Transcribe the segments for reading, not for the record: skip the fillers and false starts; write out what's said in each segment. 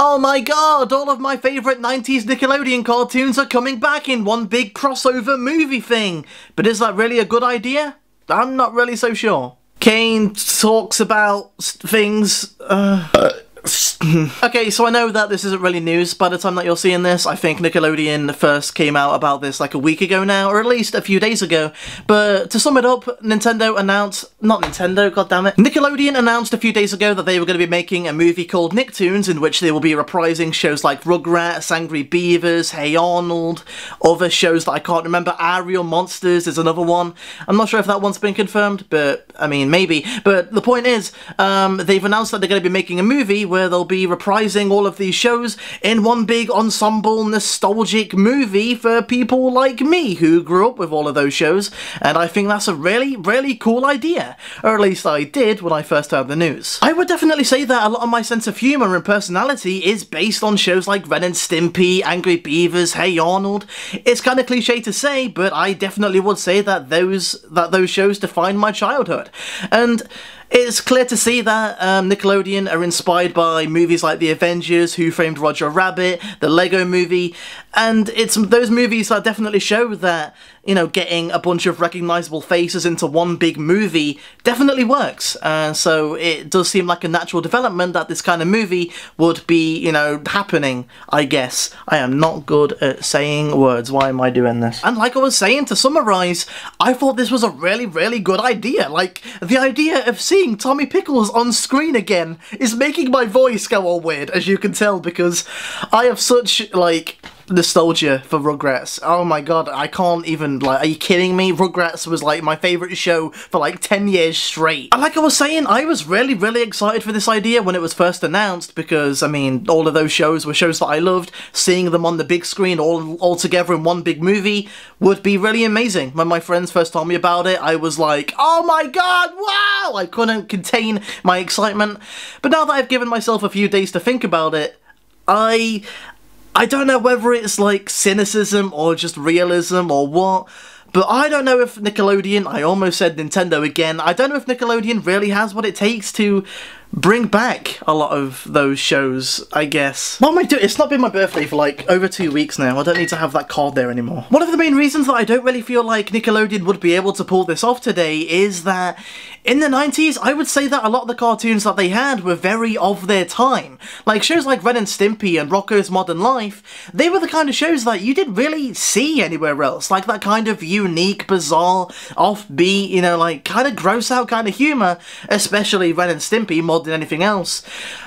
Oh my god, all of my favourite 90s Nickelodeon cartoons are coming back in one big crossover movie thing. But is that really a good idea? I'm not really so sure. Kane talks about things, Okay, so I know that this isn't really news by the time that you're seeing this. I think Nickelodeon first came out about this like a week ago now, or at least a few days ago. But to sum it up, Nickelodeon announced a few days ago that they were going to be making a movie called Nicktoons, in which they will be reprising shows like Rugrats, Angry Beavers, Hey Arnold, other shows that I can't remember. Ariel Monsters is another one. I'm not sure if that one's been confirmed, but I mean, maybe. But the point is, they've announced that they're going to be making a movie where they'll be reprising all of these shows in one big ensemble nostalgic movie for people like me who grew up with all of those shows, and I think that's a really, really cool idea. Or at least I did when I first heard the news. I would definitely say that a lot of my sense of humour and personality is based on shows like Ren and Stimpy, Angry Beavers, Hey Arnold. It's kind of cliche to say, but I definitely would say that those shows defined my childhood. And it's clear to see that Nickelodeon are inspired by movies like The Avengers, Who Framed Roger Rabbit, the Lego Movie, and it's those movies that definitely show that, you know, getting a bunch of recognisable faces into one big movie definitely works. So it does seem like a natural development that this kind of movie would be, you know, happening, I guess. I am not good at saying words. Why am I doing this? And like I was saying, to summarise, I thought this was a really, really good idea. Like, the idea of seeing Tommy Pickles on screen again is making my voice go all weird, as you can tell, because I have such, like, nostalgia for Rugrats. Oh my god, I can't even, like, are you kidding me? Rugrats was like my favourite show for like 10 years straight. And like I was saying, I was really, really excited for this idea when it was first announced, because, I mean, all of those shows were shows that I loved. Seeing them on the big screen all together in one big movie would be really amazing. When my friends first told me about it, I was like, oh my god, wow! I couldn't contain my excitement. But now that I've given myself a few days to think about it, I don't know whether it's like cynicism or just realism or what, but I don't know if Nickelodeon, I almost said Nintendo again, I don't know if Nickelodeon really has what it takes to bring back a lot of those shows, I guess. What am I doing? It's not been my birthday for like over 2 weeks now. I don't need to have that card there anymore. One of the main reasons that I don't really feel like Nickelodeon would be able to pull this off today is that in the 90s, I would say that a lot of the cartoons that they had were very of their time. Like shows like Ren and Stimpy and Rocko's Modern Life, they were the kind of shows that you didn't really see anywhere else. Like that kind of unique, bizarre, offbeat, you know, like kind of gross out kind of humour, especially Ren and Stimpy more than anything else.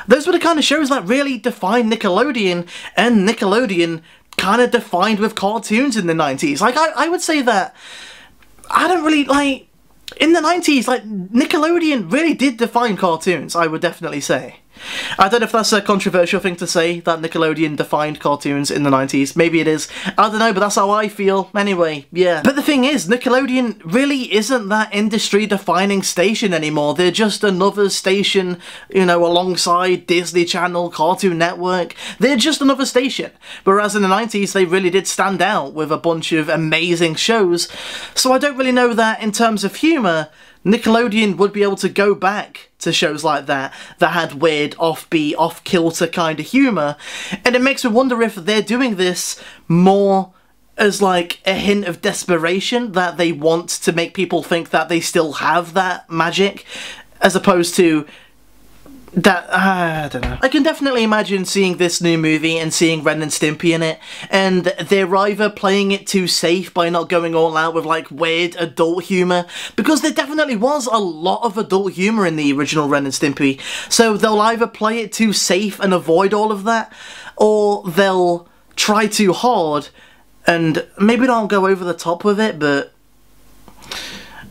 Those were the kind of shows that really defined Nickelodeon, and Nickelodeon kind of defined with cartoons in the 90s. Like, I would say that I don't really, like, in the 90s, like, Nickelodeon really did define cartoons, I would definitely say. I don't know if that's a controversial thing to say, that Nickelodeon defined cartoons in the 90s. Maybe it is. I don't know, but that's how I feel. Anyway, yeah. But the thing is, Nickelodeon really isn't that industry-defining station anymore. They're just another station, you know, alongside Disney Channel, Cartoon Network. They're just another station. Whereas in the 90s, they really did stand out with a bunch of amazing shows. So I don't really know that in terms of humour, Nickelodeon would be able to go back to shows like that had weird, offbeat, off-kilter kind of humour, and it makes me wonder if they're doing this more as like a hint of desperation, that they want to make people think that they still have that magic, as opposed to that, I don't know. I can definitely imagine seeing this new movie and seeing Ren and Stimpy in it, and they're either playing it too safe by not going all out with like weird adult humour, because there definitely was a lot of adult humour in the original Ren and Stimpy, so they'll either play it too safe and avoid all of that, or they'll try too hard and maybe not go over the top with it, but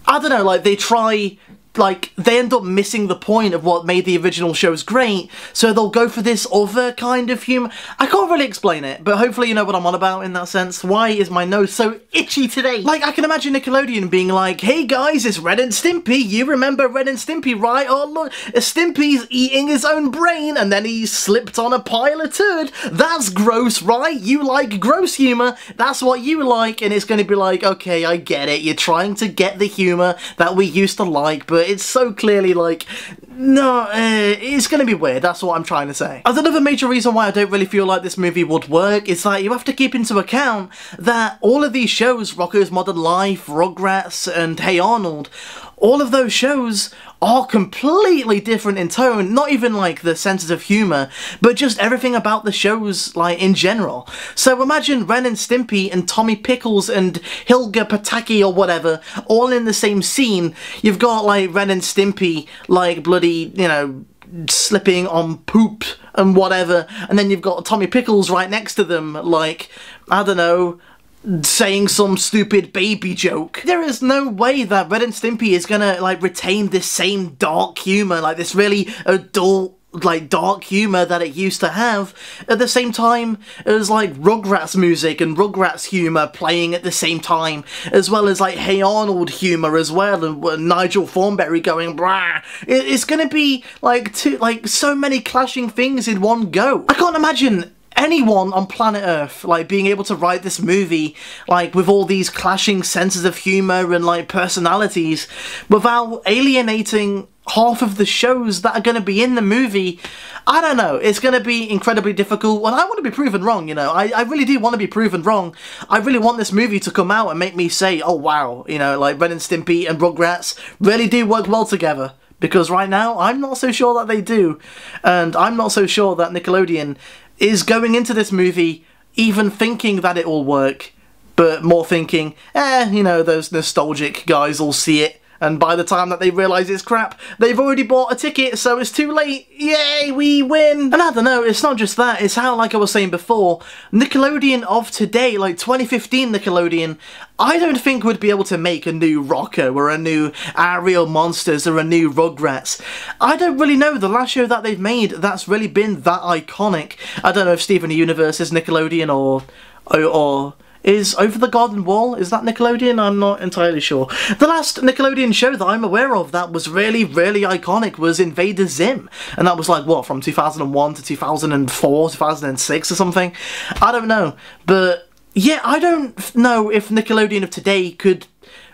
I don't know, like they try, like, they end up missing the point of what made the original shows great, so they'll go for this other kind of humour. I can't really explain it, but hopefully you know what I'm on about in that sense. Why is my nose so itchy today? Like, I can imagine Nickelodeon being like, hey guys, it's Ren and Stimpy, you remember Ren and Stimpy, right? Oh look, Stimpy's eating his own brain, and then he slipped on a pile of turd. That's gross, right? You like gross humour, that's what you like, and it's going to be like, okay, I get it, you're trying to get the humour that we used to like, but it's so clearly like no, it's gonna be weird, that's what I'm trying to say. And another major reason why I don't really feel like this movie would work is that you have to keep into account that all of these shows, Rocko's Modern Life, Rugrats, and Hey Arnold, all of those shows are completely different in tone, not even like the senses of humour, but just everything about the shows, like, in general. So imagine Ren and Stimpy and Tommy Pickles and Hilga Pataki or whatever, all in the same scene. You've got, like, Ren and Stimpy, like, bloody, you know, slipping on poop and whatever, and then you've got Tommy Pickles right next to them, like, I don't know, saying some stupid baby joke. There is no way that Ren and Stimpy is gonna, like, retain this same dark humour, like this really adult, like, dark humour that it used to have, at the same time as, like, Rugrats music and Rugrats humour playing at the same time, as well as, like, Hey Arnold humour as well, and Nigel Thornberry going brah. It's gonna be, like, so many clashing things in one go. I can't imagine anyone on planet Earth, like, being able to write this movie, like, with all these clashing senses of humour and, like, personalities, without alienating half of the shows that are going to be in the movie. I don't know, it's going to be incredibly difficult, and I want to be proven wrong, you know, I really do want to be proven wrong. I really want this movie to come out and make me say, oh wow, you know, like, Ren and Stimpy and Rugrats really do work well together. Because right now, I'm not so sure that they do, and I'm not so sure that Nickelodeon is going into this movie even thinking that it will work, but more thinking, you know, those nostalgic guys will see it, and by the time that they realise it's crap, they've already bought a ticket, so it's too late. Yay, we win! And I don't know, it's not just that, it's how, like I was saying before, Nickelodeon of today, like 2015 Nickelodeon, I don't think would be able to make a new Rocko or a new Ariel Monsters or a new Rugrats. I don't really know the last show that they've made that's really been that iconic. I don't know if Steven Universe is Nickelodeon or is Over the Garden Wall, is that Nickelodeon? I'm not entirely sure. The last Nickelodeon show that I'm aware of that was really, really iconic was Invader Zim. And that was like, what, from 2001 to 2004, 2006 or something? I don't know. But yeah, I don't know if Nickelodeon of today could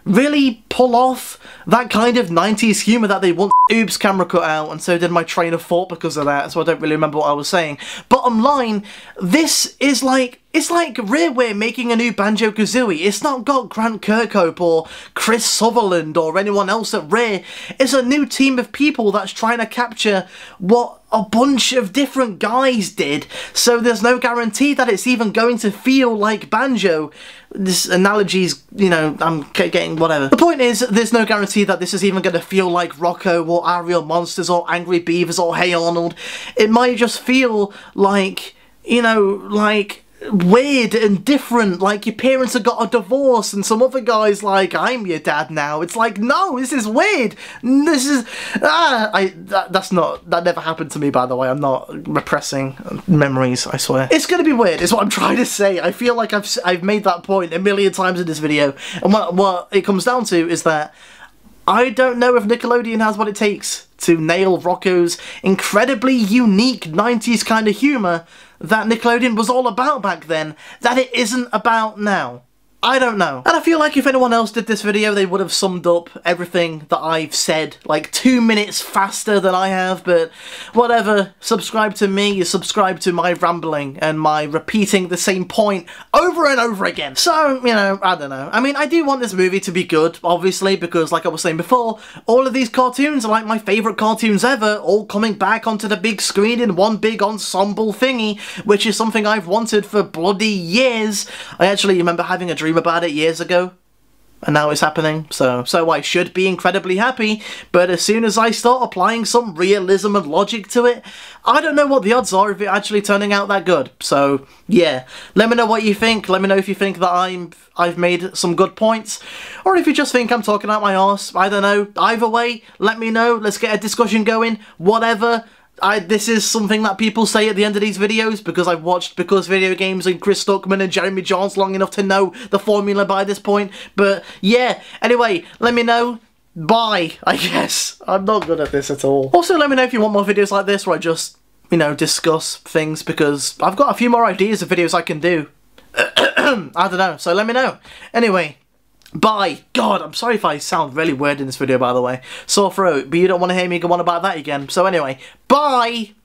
really pull off that kind of 90s humour that they want. Oops, camera cut out, and so did my train of thought because of that, so I don't really remember what I was saying. Bottom line, this is like, it's like Rearway making a new Banjo-Kazooie. It's not got Grant Kirkhope or Chris Sutherland or anyone else at Rare. It's a new team of people that's trying to capture what a bunch of different guys did, so there's no guarantee that it's even going to feel like Banjo. This analogy's, you know, I'm getting whatever. The point is, there's no guarantee that this is even going to feel like Rocko or Ariel Monsters or Angry Beavers or Hey Arnold. It might just feel like, you know, like, weird and different, like your parents have got a divorce and some other guy's like, I'm your dad now. It's like, no, this is weird. This is, that never happened to me, by the way. I'm not repressing memories, I swear. It's gonna be weird, is what I'm trying to say. I feel like I've made that point a million times in this video, and what it comes down to is that I don't know if Nickelodeon has what it takes to nail Rocko's incredibly unique 90s kind of humour that Nickelodeon was all about back then, that it isn't about now. I don't know. And I feel like if anyone else did this video, they would have summed up everything that I've said like 2 minutes faster than I have, but whatever. Subscribe to me, you subscribe to my rambling and my repeating the same point over and over again. So, you know, I don't know. I mean, I do want this movie to be good, obviously, because like I was saying before, all of these cartoons are like my favourite cartoons ever, all coming back onto the big screen in one big ensemble thingy, which is something I've wanted for bloody years. I actually remember having a dream about it years ago, and now it's happening, so I should be incredibly happy, but as soon as I start applying some realism and logic to it, I don't know what the odds are of it actually turning out that good. So yeah, let me know what you think. Let me know if you think that I've made some good points, or if you just think I'm talking out my arse. I don't know. Either way, let me know. Let's get a discussion going. Whatever. This is something that people say at the end of these videos because I've watched Because Video Games and Chris Stuckman and Jeremy Johns long enough to know the formula by this point. But yeah, anyway, let me know. Bye, I guess. I'm not good at this at all. Also, let me know if you want more videos like this where I just, you know, discuss things, because I've got a few more ideas of videos I can do. I don't know, so let me know. Anyway, Bye. God, I'm sorry if I sound really weird in this video, by the way. Sore throat, but you don't want to hear me go on about that again. So anyway, bye!